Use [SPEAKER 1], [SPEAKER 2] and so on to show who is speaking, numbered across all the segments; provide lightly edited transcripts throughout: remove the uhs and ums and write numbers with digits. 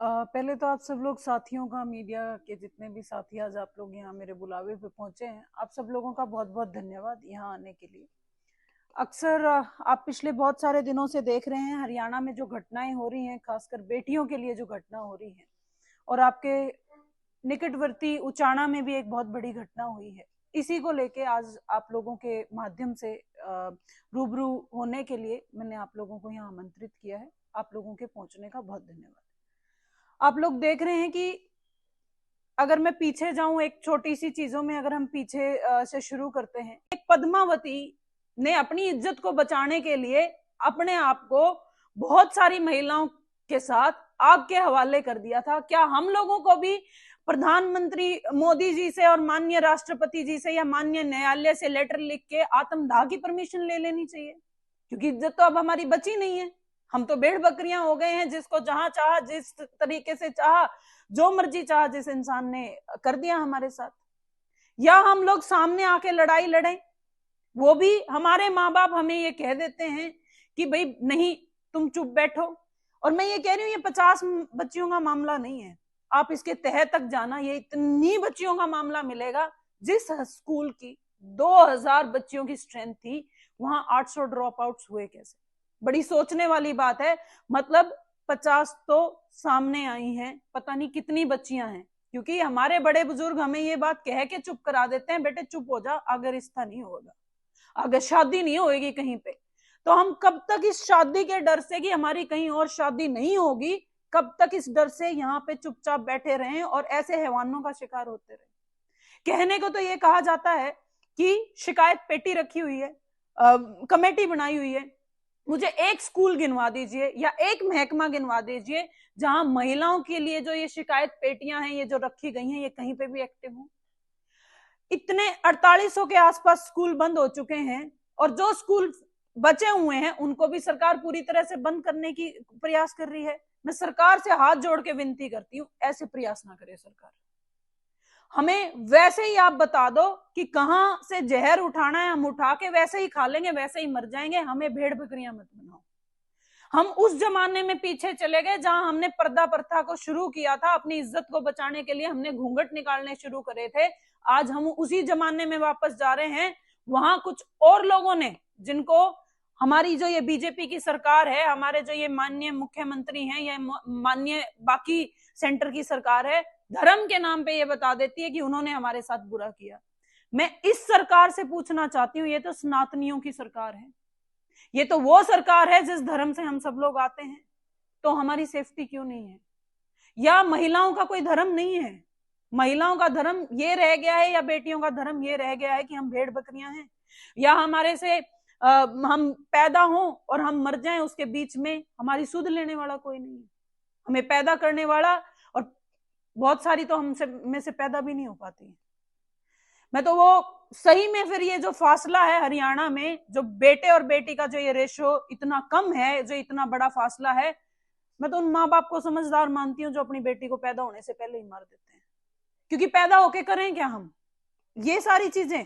[SPEAKER 1] पहले तो आप सब लोग साथियों का, मीडिया के जितने भी साथी आज आप लोग यहाँ मेरे बुलावे पे पहुंचे हैं, आप सब लोगों का बहुत बहुत धन्यवाद यहाँ आने के लिए। अक्सर आप पिछले बहुत सारे दिनों से देख रहे हैं हरियाणा में जो घटनाएं हो रही हैं, खासकर बेटियों के लिए जो घटना हो रही है, और आपके निकटवर्ती उचाना में भी एक बहुत बड़ी घटना हुई है। इसी को लेके आज आप लोगों के माध्यम से रूबरू होने के लिए मैंने आप लोगों को यहाँ आमंत्रित किया है। आप लोगों के पहुंचने का बहुत धन्यवाद। आप लोग देख रहे हैं कि अगर मैं पीछे जाऊं, एक छोटी सी चीजों में अगर हम पीछे से शुरू करते हैं, एक पद्मावती ने अपनी इज्जत को बचाने के लिए अपने आप को बहुत सारी महिलाओं के साथ आग के हवाले कर दिया था। क्या हम लोगों को भी प्रधानमंत्री मोदी जी से और माननीय राष्ट्रपति जी से या माननीय न्यायालय से लेटर लिख के आत्मदाह की परमिशन ले लेनी चाहिए? क्योंकि इज्जत तो अब हमारी बची नहीं है। हम तो भेड़ बकरियां हो गए हैं, जिसको जहां चाहा, जिस तरीके से चाहा, जो मर्जी चाहा, जिस इंसान ने कर दिया हमारे साथ। या हम लोग सामने आके लड़ाई लड़ें? वो भी हमारे माँ बाप हमें ये कह देते हैं कि भाई नहीं, तुम चुप बैठो। और मैं ये कह रही हूँ, ये 50 बच्चियों का मामला नहीं है। आप इसके तह तक जाना, ये इतनी बच्चियों का मामला मिलेगा। जिस स्कूल की 2000 बच्चियों की स्ट्रेंथ थी, वहां 800 ड्रॉप आउट्स हुए कैसे? बड़ी सोचने वाली बात है। मतलब 50 तो सामने आई हैं, पता नहीं कितनी बच्चियां हैं। क्योंकि हमारे बड़े बुजुर्ग हमें ये बात कह के चुप करा देते हैं, बेटे चुप हो जा, अगर रिश्ता नहीं होगा, अगर शादी नहीं होगी कहीं पे, तो हम कब तक इस शादी के डर से कि हमारी कहीं और शादी नहीं होगी, कब तक इस डर से यहाँ पे चुपचाप बैठे रहें और ऐसे हैवानों का शिकार होते रहें? कहने को तो ये कहा जाता है कि शिकायत पेटी रखी हुई है, कमेटी बनाई हुई है। मुझे एक स्कूल गिनवा दीजिए या एक महकमा गिनवा दीजिए जहां महिलाओं के लिए जो ये शिकायत पेटियां हैं, ये जो रखी गई हैं, ये कहीं पे भी एक्टिव हो। इतने 4800 के आसपास स्कूल बंद हो चुके हैं, और जो स्कूल बचे हुए हैं उनको भी सरकार पूरी तरह से बंद करने की प्रयास कर रही है। मैं सरकार से हाथ जोड़ के विनती करती हूँ, ऐसे प्रयास ना करे सरकार। हमें वैसे ही आप बता दो कि कहां से जहर उठाना है, हम उठा के वैसे ही खा लेंगे, वैसे ही मर जाएंगे। हमें भेड़ बकरियां मत बनाओ। हम उस जमाने में पीछे चले गए जहां हमने पर्दा प्रथा को शुरू किया था, अपनी इज्जत को बचाने के लिए हमने घूंघट निकालने शुरू करे थे। आज हम उसी जमाने में वापस जा रहे हैं। वहां कुछ और लोगों ने, जिनको हमारी जो ये बीजेपी की सरकार है, हमारे जो ये माननीय मुख्यमंत्री हैं, या माननीय बाकी सेंटर की सरकार है, धर्म के नाम पे ये बता देती है कि उन्होंने हमारे साथ बुरा किया। मैं इस सरकार से पूछना चाहती हूँ, ये तो सनातनियों की सरकार है, ये तो वो सरकार है जिस धर्म से हम सब लोग आते हैं, तो हमारी सेफ्टी क्यों नहीं है? या महिलाओं का कोई धर्म नहीं है? महिलाओं का धर्म ये रह गया है, या बेटियों का धर्म ये रह गया है कि हम भेड़ बकरियां हैं? या हमारे से हम पैदा हों और हम मर जाएं, उसके बीच में हमारी सुध लेने वाला कोई नहीं है? हमें पैदा करने वाला, और बहुत सारी तो हमसे में से पैदा भी नहीं हो पाती। मैं तो वो सही में फिर ये जो फासला है हरियाणा में, जो बेटे और बेटी का जो ये रेशो इतना कम है, जो इतना बड़ा फासला है, मैं तो उन माँ बाप को समझदार मानती हूँ जो अपनी बेटी को पैदा होने से पहले ही मार देते हैं। क्योंकि पैदा होके करें क्या हम ये सारी चीजें?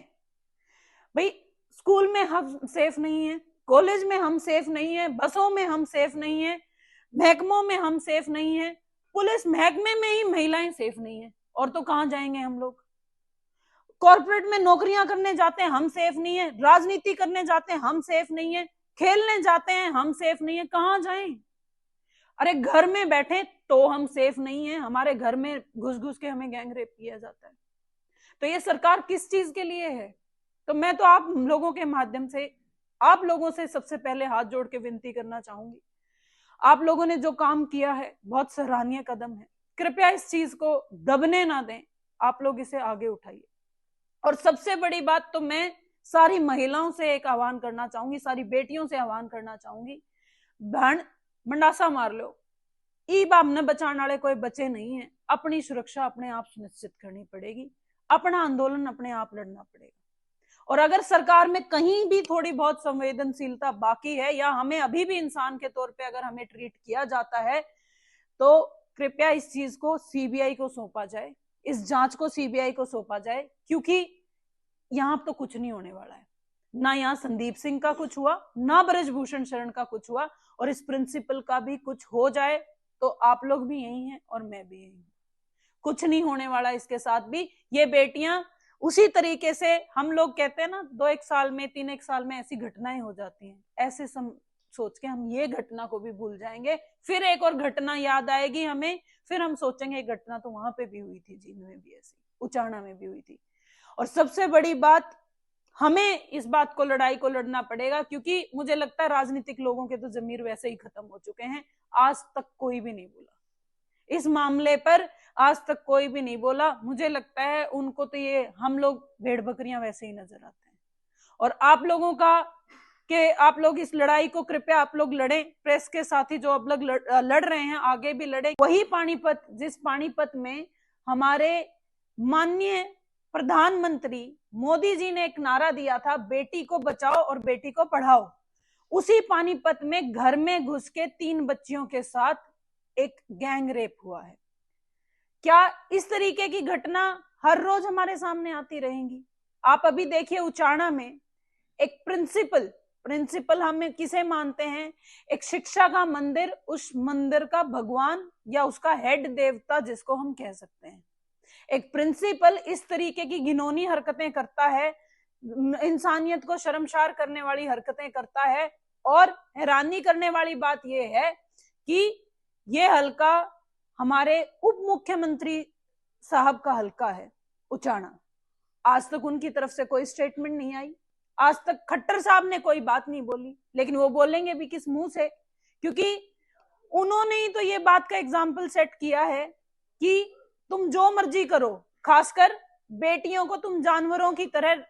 [SPEAKER 1] भाई, स्कूल में हम सेफ नहीं है, कॉलेज में हम सेफ नहीं है, बसों में हम सेफ नहीं है, महकमों में हम सेफ नहीं है, पुलिस महकमे में ही महिलाएं सेफ नहीं है, और तो कहां जाएंगे हम लोग? कॉर्पोरेट में नौकरियां करने जाते हैं, हम सेफ नहीं है। राजनीति करने जाते हैं, हम सेफ नहीं है। खेलने जाते हैं, हम सेफ नहीं है। कहां जाएं? अरे घर में बैठे तो हम सेफ नहीं है, हमारे घर में घुस घुस के हमें गैंग रेप किया जाता है। तो ये सरकार किस चीज के लिए है? तो मैं तो आप लोगों के माध्यम से, आप लोगों से सबसे पहले हाथ जोड़ के विनती करना चाहूंगी, आप लोगों ने जो काम किया है बहुत सराहनीय कदम है। कृपया इस चीज को दबने ना दें, आप लोग इसे आगे उठाइए। और सबसे बड़ी बात तो मैं सारी महिलाओं से एक आह्वान करना चाहूंगी, सारी बेटियों से आह्वान करना चाहूंगी, बहन मंडासा मार लो, ई बाप ने बचाने वाले कोई बचे नहीं है। अपनी सुरक्षा अपने आप सुनिश्चित करनी पड़ेगी, अपना आंदोलन अपने आप लड़ना पड़ेगा। और अगर सरकार में कहीं भी थोड़ी बहुत संवेदनशीलता बाकी है, या हमें अभी भी इंसान के तौर पे अगर हमें ट्रीट किया जाता है, तो कृपया इस चीज को सीबीआई को सौंपा जाए, इस जांच को सीबीआई को सौंपा जाए। क्योंकि यहां तो कुछ नहीं होने वाला है, ना यहाँ संदीप सिंह का कुछ हुआ, ना ब्रजभूषण शरण का कुछ हुआ, और इस प्रिंसिपल का भी कुछ हो जाए तो आप लोग भी यही हैं और मैं भी यही हूं। कुछ नहीं होने वाला इसके साथ भी। ये बेटियां उसी तरीके से, हम लोग कहते हैं ना 2-1 साल में 3-1 साल में ऐसी घटनाएं हो जाती हैं, ऐसे सोच के हम ये घटना को भी भूल जाएंगे, फिर एक और घटना याद आएगी हमें, फिर हम सोचेंगे एक घटना तो वहां पे भी हुई थी, जींद में भी ऐसी, उचाना में भी हुई थी। और सबसे बड़ी बात, हमें इस बात को, लड़ाई को लड़ना पड़ेगा, क्योंकि मुझे लगता है राजनीतिक लोगों के तो जमीर वैसे ही खत्म हो चुके हैं। आज तक कोई भी नहीं बोला इस मामले पर, आज तक कोई भी नहीं बोला। मुझे लगता है उनको तो ये हम लोग भेड़ बकरियां वैसे ही नजर आते हैं। और आप लोगों का कि आप लोग इस लड़ाई को कृपया आप लोग लड़ें, प्रेस के साथी जो अब लोग लड़ रहे हैं आगे भी लड़े। वही पानीपत, जिस पानीपत में हमारे माननीय प्रधानमंत्री मोदी जी ने एक नारा दिया था, बेटी को बचाओ और बेटी को पढ़ाओ, उसी पानीपत में घर में घुस के 3 बच्चियों के साथ एक गैंग रेप हुआ है। क्या इस तरीके की घटना हर रोज हमारे सामने आती रहेंगी? आप अभी देखिए उचाना में एक प्रिंसिपल हम किसे मानते हैं? एक शिक्षा का मंदिर, उस मंदिर का भगवान या उसका हेड देवता जिसको हम कह सकते हैं, एक प्रिंसिपल इस तरीके की घिनौनी हरकतें करता है, इंसानियत को शर्मसार करने वाली हरकतें करता है। और हैरानी करने वाली बात यह है कि ये हल्का हमारे उप मुख्यमंत्री साहब का हल्का है उचाना। आज तक उनकी तरफ से कोई स्टेटमेंट नहीं आई, आज तक खट्टर साहब ने कोई बात नहीं बोली, लेकिन वो बोलेंगे भी किस मुंह से? क्योंकि उन्होंने ही तो ये बात का एग्जाम्पल सेट किया है कि तुम जो मर्जी करो, खासकर बेटियों को तुम जानवरों की तरह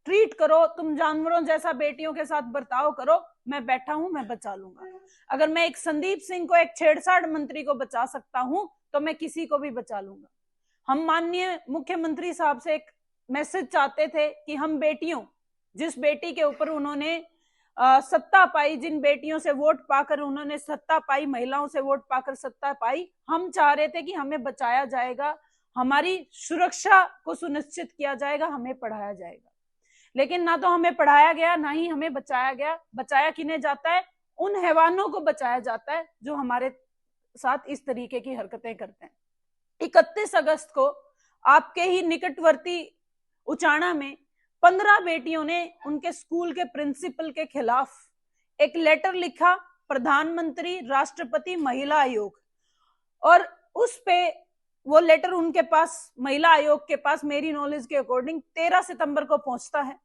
[SPEAKER 1] ट्रीट करो, तुम जानवरों जैसा बेटियों के साथ बर्ताव करो, मैं बैठा हूं, मैं बचा लूंगा। अगर मैं एक संदीप सिंह को, एक छेड़छाड़ मंत्री को बचा सकता हूं, तो मैं किसी को भी बचा लूंगा। हम माननीय मुख्यमंत्री साहब से एक मैसेज चाहते थे कि हम बेटियों, जिस बेटी के ऊपर उन्होंने सत्ता पाई, जिन बेटियों से वोट पाकर उन्होंने सत्ता पाई, महिलाओं से वोट पाकर सत्ता पाई, हम चाह रहे थे कि हमें बचाया जाएगा, हमारी सुरक्षा को सुनिश्चित किया जाएगा, हमें पढ़ाया जाएगा। लेकिन ना तो हमें पढ़ाया गया, ना ही हमें बचाया गया। बचाया किन्हें जाता है? उन हैवानों को बचाया जाता है जो हमारे साथ इस तरीके की हरकतें करते हैं। 31 अगस्त को आपके ही निकटवर्ती उचाना में 15 बेटियों ने उनके स्कूल के प्रिंसिपल के खिलाफ एक लेटर लिखा, प्रधानमंत्री, राष्ट्रपति, महिला आयोग, और उस पे वो लेटर उनके पास, महिला आयोग के पास, मेरी नॉलेज के अकॉर्डिंग 13 सितंबर को पहुंचता है।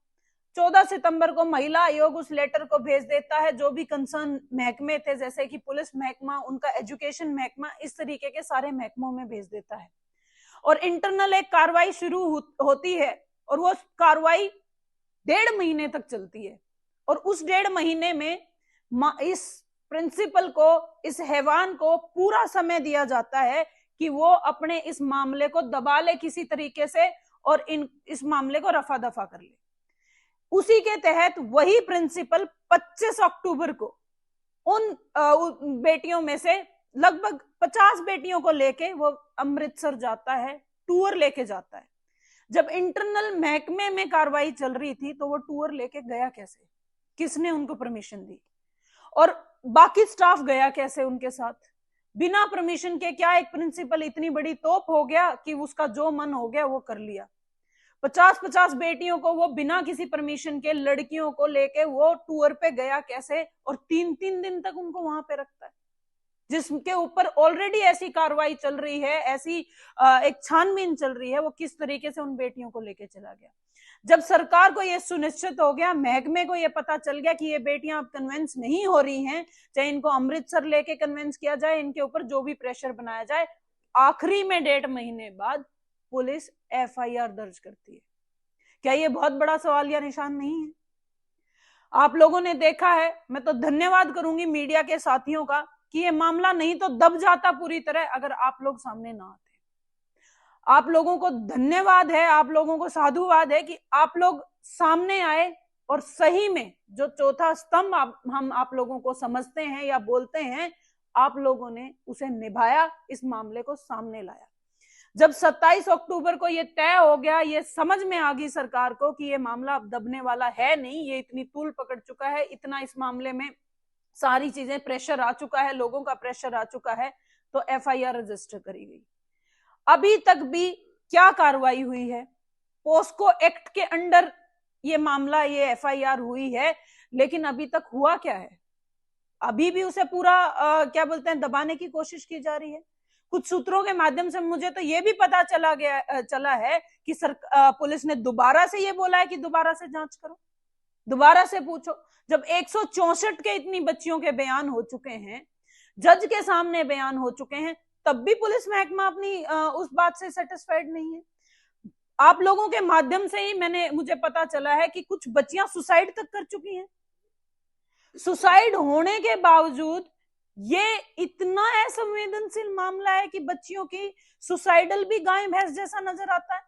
[SPEAKER 1] 14 सितंबर को महिला आयोग उस लेटर को भेज देता है, जो भी कंसर्न महकमे थे, जैसे कि पुलिस महकमा, उनका एजुकेशन महकमा, इस तरीके के सारे महकमों में भेज देता है। और इंटरनल एक कार्रवाई शुरू होती है, और वो कार्रवाई 1.5 महीने तक चलती है। और उस 1.5 महीने में इस प्रिंसिपल को, इस हैवान को पूरा समय दिया जाता है कि वो अपने इस मामले को दबा ले किसी तरीके से, और इस मामले को रफा दफा कर ले। उसी के तहत वही प्रिंसिपल 25 अक्टूबर को उन बेटियों में से लगभग 50 बेटियों को लेके वो अमृतसर जाता है, टूर लेके जाता है। जब इंटरनल महकमे में कार्रवाई चल रही थी, तो वो टूर लेके गया कैसे? किसने उनको परमिशन दी? और बाकी स्टाफ गया कैसे उनके साथ बिना परमिशन के? क्या एक प्रिंसिपल इतनी बड़ी तोप हो गया कि उसका जो मन हो गया वो कर लिया? 50-50 बेटियों को वो बिना किसी परमिशन के, लड़कियों को लेके वो टूर पे गया कैसे? और 3-3 दिन तक उनको वहां पे रखता है, जिसके ऊपर ऑलरेडी ऐसी कार्रवाई चल रही है, ऐसी एक छानबीन चल रही है। वो किस तरीके से उन बेटियों को लेके चला गया? जब सरकार को यह सुनिश्चित हो गया, महकमे को यह पता चल गया कि ये बेटियां अब कन्विंस नहीं हो रही हैं, चाहे इनको अमृतसर लेके कन्विंस किया जाए, इनके ऊपर जो भी प्रेशर बनाया जाए, आखिरी में 1.5 महीने बाद पुलिस FIR दर्ज करती है। क्या ये बहुत बड़ा सवाल या निशान नहीं है? आप लोगों ने देखा है, मैं तो धन्यवाद करूंगी मीडिया के साथियों का कि ये मामला नहीं तो दब जाता पूरी तरह अगर आप लोग सामने ना आते। आप लोगों को धन्यवाद है, आप लोगों को साधुवाद है कि आप लोग सामने आए, और सही में जो चौथा स्तंभ हम आप लोगों को समझते हैं या बोलते हैं, आप लोगों ने उसे निभाया, इस मामले को सामने लाया। जब 27 अक्टूबर को ये तय हो गया, ये समझ में आ गई सरकार को कि ये मामला अब दबने वाला है नहीं, ये इतनी तूल पकड़ चुका है, इतना इस मामले में सारी चीजें, प्रेशर आ चुका है, लोगों का प्रेशर आ चुका है, तो एफआईआर रजिस्टर करी गई। अभी तक भी क्या कार्रवाई हुई है? पोस्को एक्ट के अंडर ये मामला, ये एफआईआर हुई है, लेकिन अभी तक हुआ क्या है? अभी भी उसे पूरा क्या बोलते हैं, दबाने की कोशिश की जा रही है। कुछ सूत्रों के माध्यम से मुझे तो ये भी पता चला है कि पुलिस ने दोबारा से ये बोला है कि दोबारा से जांच करो, दोबारा से पूछो। जब 164 के इतनी बच्चियों के बयान हो चुके हैं, जज के सामने बयान हो चुके हैं, तब भी पुलिस महकमा अपनी उस बात से सेटिस्फाइड नहीं है। आप लोगों के माध्यम से ही मुझे पता चला है कि कुछ बच्चियां सुसाइड तक कर चुकी हैं। सुसाइड होने के बावजूद ये इतना असंवेदनशील मामला है कि बच्चियों की सुसाइडल भी गाय भैंस जैसा नजर आता है।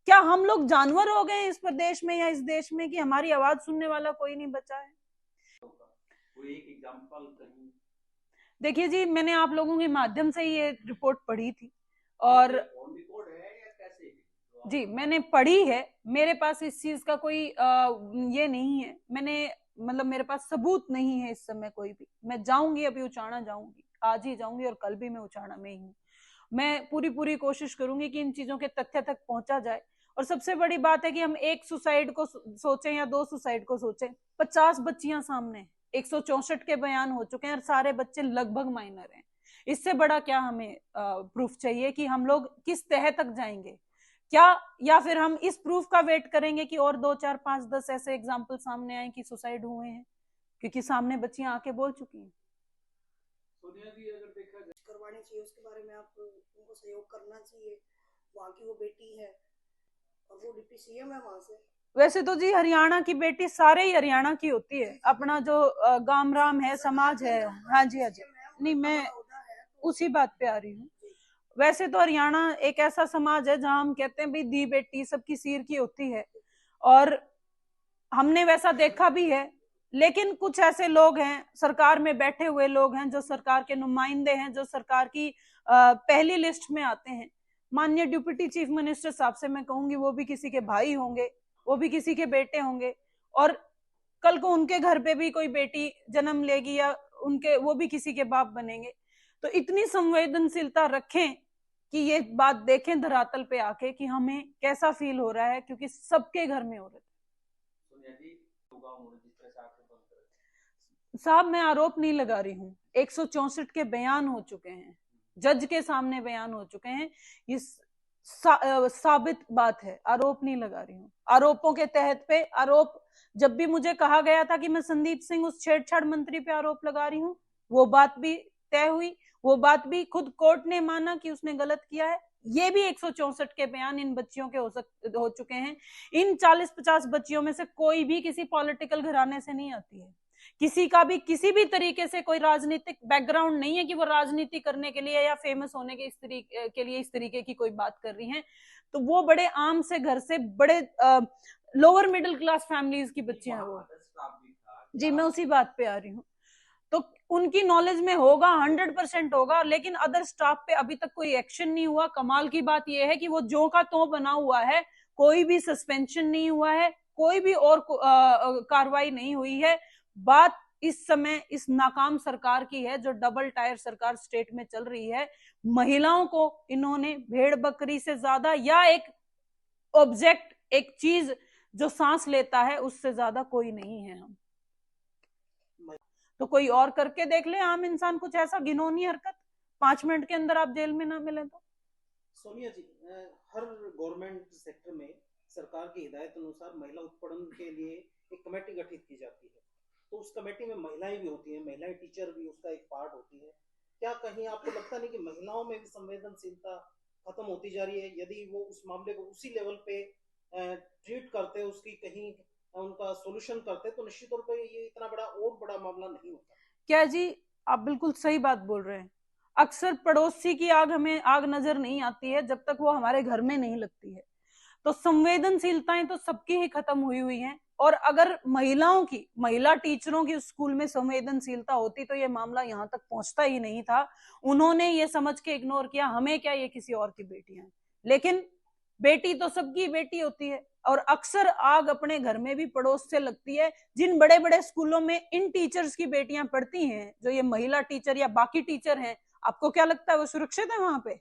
[SPEAKER 1] क्या हम लोग जानवर हो गए इस प्रदेश में या इस देश में कि हमारी आवाज सुनने वाला कोई नहीं बचा है?
[SPEAKER 2] कोई एक एग्जांपल कहीं?
[SPEAKER 1] देखिए जी, मैंने आप लोगों के माध्यम से ये रिपोर्ट पढ़ी थी और जी मैंने पढ़ी है। मेरे पास इस चीज का कोई ये नहीं है, मतलब मेरे पास सबूत नहीं है इस समय कोई भी। मैं जाऊंगी, अभी उचाना जाऊंगी, आज ही जाऊंगी और कल भी मैं उचाना में ही हूँ। मैं पूरी कोशिश करूंगी कि इन चीजों के तथ्य तक पहुंचा जाए। और सबसे बड़ी बात है कि हम एक सुसाइड को सोचें या 2 सुसाइड को सोचें, 50 बच्चियां सामने, 164 के बयान हो चुके हैं और सारे बच्चे लगभग माइनर हैं। इससे बड़ा क्या हमें प्रूफ चाहिए कि हम लोग किस तह तक जाएंगे क्या? या फिर हम इस प्रूफ का वेट करेंगे कि और 2, 4, 5, 10 ऐसे एग्जाम्पल सामने आए कि सुसाइड हुए हैं, क्योंकि सामने बच्चियां आके बोल चुकी हैं।
[SPEAKER 2] सोनिया जी, अगर देखा जाए
[SPEAKER 3] करवानी चाहिए, उसके बारे में आप उनको सहयोग करना चाहिए। वहाँ की वो बेटी है और वो डिप्टी सीएम है वहाँ से।
[SPEAKER 1] वैसे तो जी हरियाणा की बेटी सारे ही हरियाणा की होती है, अपना जो गामराम है, समाज है। हाँ जी, हाँ जी, नहीं मैं उसी बात पे आ रही हूँ। वैसे तो हरियाणा एक ऐसा समाज है जहां हम कहते हैं भाई दी बेटी सबकी सिर की होती है, और हमने वैसा देखा भी है। लेकिन कुछ ऐसे लोग हैं, सरकार में बैठे हुए लोग हैं, जो सरकार के नुमाइंदे हैं, जो सरकार की पहली लिस्ट में आते हैं। माननीय डिप्टी चीफ मिनिस्टर साहब से मैं कहूंगी, वो भी किसी के भाई होंगे, वो भी किसी के बेटे होंगे, और कल को उनके घर पे भी कोई बेटी जन्म लेगी या वो भी किसी के बाप बनेंगे। तो इतनी संवेदनशीलता रखें कि ये बात देखें धरातल पे आके कि हमें कैसा फील हो रहा है, क्योंकि सबके घर में हो रहा है। साहब मैं आरोप नहीं लगा रही हूँ, 164 के बयान हो चुके हैं, जज के सामने बयान हो चुके हैं, ये साबित बात है, आरोप नहीं लगा रही हूँ। आरोपों के तहत पे आरोप, जब भी मुझे कहा गया था कि मैं संदीप सिंह उस छेड़छाड़ मंत्री पे आरोप लगा रही हूँ, वो बात भी तय हुई, वो बात भी खुद कोर्ट ने माना कि उसने गलत किया है। ये भी 164 के बयान इन बच्चियों के हो चुके हैं। इन 40-50 बच्चियों में से कोई भी किसी पॉलिटिकल घराने से नहीं आती है, किसी का भी किसी भी तरीके से कोई राजनीतिक बैकग्राउंड नहीं है कि वो राजनीति करने के लिए या फेमस होने के इस तरीके की कोई बात कर रही हैं। तो वो बड़े आम से घर से, बड़े लोअर मिडिल क्लास फैमिलीज की बच्चियां हैं वो। जी मैं उसी बात पे आ रही हूँ। तो उनकी नॉलेज में होगा, 100% होगा, लेकिन अदर स्टाफ पे अभी तक कोई एक्शन नहीं हुआ। कमाल की बात यह है कि वो जो का तो बना हुआ है, कोई भी सस्पेंशन नहीं हुआ है, कोई भी और कार्रवाई नहीं हुई है। बात इस समय इस नाकाम सरकार की है, जो डबल टायर सरकार स्टेट में चल रही है। महिलाओं को इन्होंने भेड़ बकरी से ज्यादा, या एक ऑब्जेक्ट, एक चीज जो सांस लेता है, उससे ज्यादा कोई नहीं है। हम तो कोई और करके देख ले आम इंसान कुछ ऐसा घिनौनी हरकत, 5 मिनट के अंदर आप जेल में ना मिले तो।
[SPEAKER 2] सोनिया जी, हर गवर्नमेंट सेक्टर में सरकार की हिदायत अनुसार महिला उत्पीड़न के लिए एक कमेटी गठित की जाती है, तो उस कमेटी में महिलाएं भी होती हैं, महिलाएं टीचर भी उसका एक पार्ट होती है। क्या कहीं आपको लगता नहीं कि महिलाओं में भी संवेदनशीलता खत्म होती जा रही है? यदि वो उस मामले को उसी लेवल पे ट्रीट करते, उसकी कहीं उनका सोल्यूशन करते, तो निश्चित तौर पे ये इतना बड़ा मामला नहीं होता।
[SPEAKER 1] क्या जी, आप बिल्कुल सही बात बोल रहे हैं। अक्सर पड़ोसी की आग हमें आग नजर नहीं आती है जब तक वो हमारे घर में नहीं लगती है। तो संवेदनशीलताएं तो सबकी ही खत्म हुई हैं। और अगर महिला टीचरों की स्कूल में संवेदनशीलता होती तो ये मामला यहाँ तक पहुंचता ही नहीं था। उन्होंने ये समझ के इग्नोर किया, हमें क्या, ये किसी और की बेटियां हैं। लेकिन बेटी तो सबकी बेटी होती है, और अक्सर आग अपने घर में भी पड़ोस से लगती है। जिन बड़े बड़े स्कूलों में इन टीचर्स की बेटियां पढ़ती हैं, जो ये महिला टीचर या बाकी टीचर हैं, आपको क्या लगता है वो सुरक्षित है वहां पे?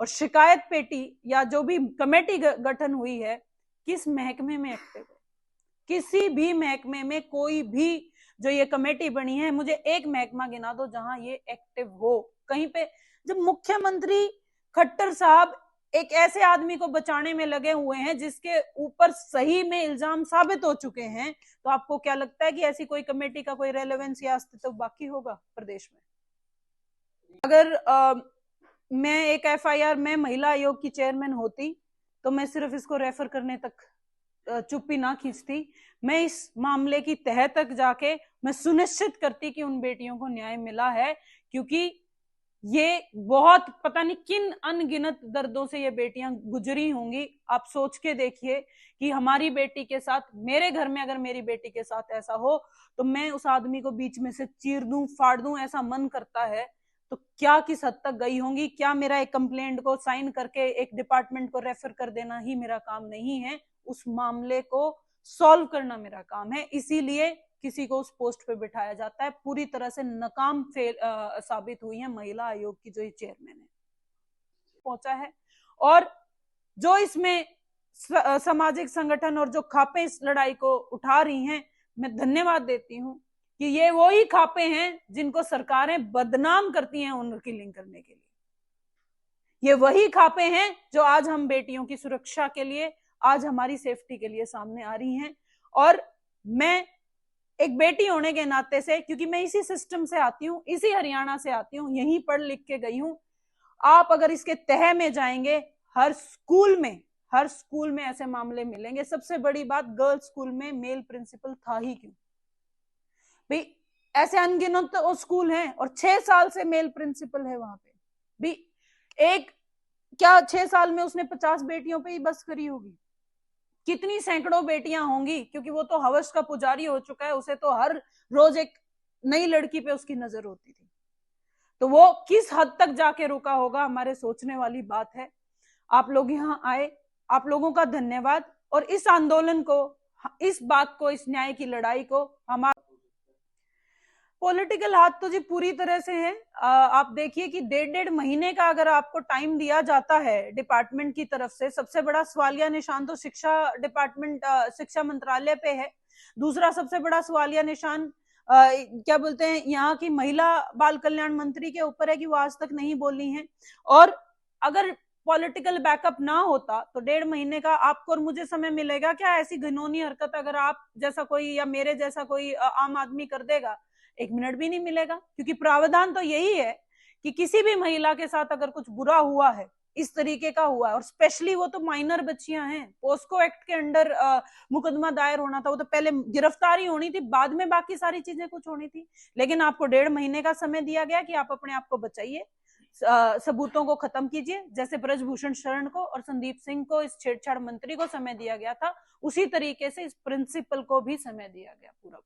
[SPEAKER 1] और शिकायत पेटी या जो भी कमेटी गठन हुई है, किस महकमे में एक्टिव है? किसी भी महकमे में कोई भी जो ये कमेटी बनी है, मुझे एक महकमा गिना दो जहां ये एक्टिव हो कहीं पे। जब मुख्यमंत्री खट्टर साहब एक ऐसे आदमी को बचाने में लगे हुए हैं जिसके ऊपर सही में इल्जाम साबित हो चुके हैं, तो आपको क्या लगता है कि ऐसी कोई कमेटी का कोई रेलेवेंस या अस्तित्व बाकी होगा प्रदेश में? अगर मैं एक एफआईआर में महिला आयोग की चेयरमैन होती तो मैं सिर्फ इसको रेफर करने तक चुप्पी ना खींचती, मैं इस मामले की तह तक जाके मैं सुनिश्चित करती कि उन बेटियों को न्याय मिला है, क्योंकि ये बहुत पता नहीं किन अनगिनत दर्दों से ये बेटियां गुजरी होंगी। आप सोच के देखिए कि हमारी बेटी के साथ, मेरे घर में अगर मेरी बेटी के साथ ऐसा हो तो मैं उस आदमी को बीच में से चीर दूं, फाड़ दूं, ऐसा मन करता है। तो क्या किस हद तक गई होंगी? क्या मेरा एक कंप्लेंट को साइन करके एक डिपार्टमेंट को रेफर कर देना ही मेरा काम नहीं है? उस मामले को सॉल्व करना मेरा काम है। इसीलिए किसी को उस पोस्ट पे बिठाया जाता है। पूरी तरह से नाकाम साबित हुई है महिला आयोग की जो ये चेयरमैन है, पहुंचा है। और जो इसमें सामाजिक संगठन और जो खापे इस लड़ाई को उठा रही हैं, मैं धन्यवाद देती हूं कि ये वही खापे हैं जिनको सरकारें बदनाम करती हैं ऑनर किलिंग करने के लिए। ये वही खापे हैं जो आज हम बेटियों की सुरक्षा के लिए, आज हमारी सेफ्टी के लिए सामने आ रही हैं। और मैं एक बेटी होने के नाते से, क्योंकि मैं इसी सिस्टम से आती हूँ, इसी हरियाणा से आती हूँ, यहीं पढ़ लिख के गई हूँ, आप अगर इसके तह में जाएंगे, हर स्कूल में ऐसे मामले मिलेंगे। सबसे बड़ी बात, गर्ल्स स्कूल में मेल प्रिंसिपल था ही क्यों भाई? ऐसे अनगिनत तो स्कूल हैं और 6 साल से मेल प्रिंसिपल है वहां पे भी। एक क्या 6 साल में उसने 50 बेटियों पे ही बस करी होगी? कितनी सैकड़ों बेटियां होंगी, क्योंकि वो तो हवस का पुजारी हो चुका है, उसे तो हर रोज एक नई लड़की पे उसकी नजर होती थी। तो वो किस हद तक जाके रुका होगा, हमारे सोचने वाली बात है। आप लोग यहाँ आए, आप लोगों का धन्यवाद। और इस आंदोलन को, इस बात को, इस न्याय की लड़ाई को हमारा पॉलिटिकल हाथ तो जी पूरी तरह से है। आप देखिए कि 1.5 महीने का अगर आपको टाइम दिया जाता है डिपार्टमेंट की तरफ से, सबसे बड़ा सवालिया निशान तो शिक्षा डिपार्टमेंट, शिक्षा मंत्रालय पे है। दूसरा सबसे बड़ा सवालिया निशान क्या बोलते हैं, यहाँ की महिला बाल कल्याण मंत्री के ऊपर है कि वो आज तक नहीं बोली हैं। और अगर पॉलिटिकल बैकअप ना होता तो 1.5 महीने का आपको और मुझे समय मिलेगा क्या? ऐसी घिनौनी हरकत अगर आप जैसा कोई या मेरे जैसा कोई आम आदमी कर देगा, 1 मिनट भी नहीं मिलेगा। क्योंकि प्रावधान तो यही है कि किसी भी महिला के साथ अगर कुछ बुरा हुआ है, इस तरीके का हुआ है, और स्पेशली वो तो माइनर बच्चियां हैं, पोस्को एक्ट के अंडर मुकदमा दायर होना था, वो तो पहले गिरफ्तारी होनी थी, बाद में बाकी सारी चीजें कुछ होनी थी। लेकिन आपको 1.5 महीने का समय दिया गया कि आप अपने आप को बचाइए, सबूतों को खत्म कीजिए। जैसे ब्रजभूषण शरण को और संदीप सिंह को, इस छेड़छाड़ मंत्री को समय दिया गया था, उसी तरीके से इस प्रिंसिपल को भी समय दिया गया पूरा।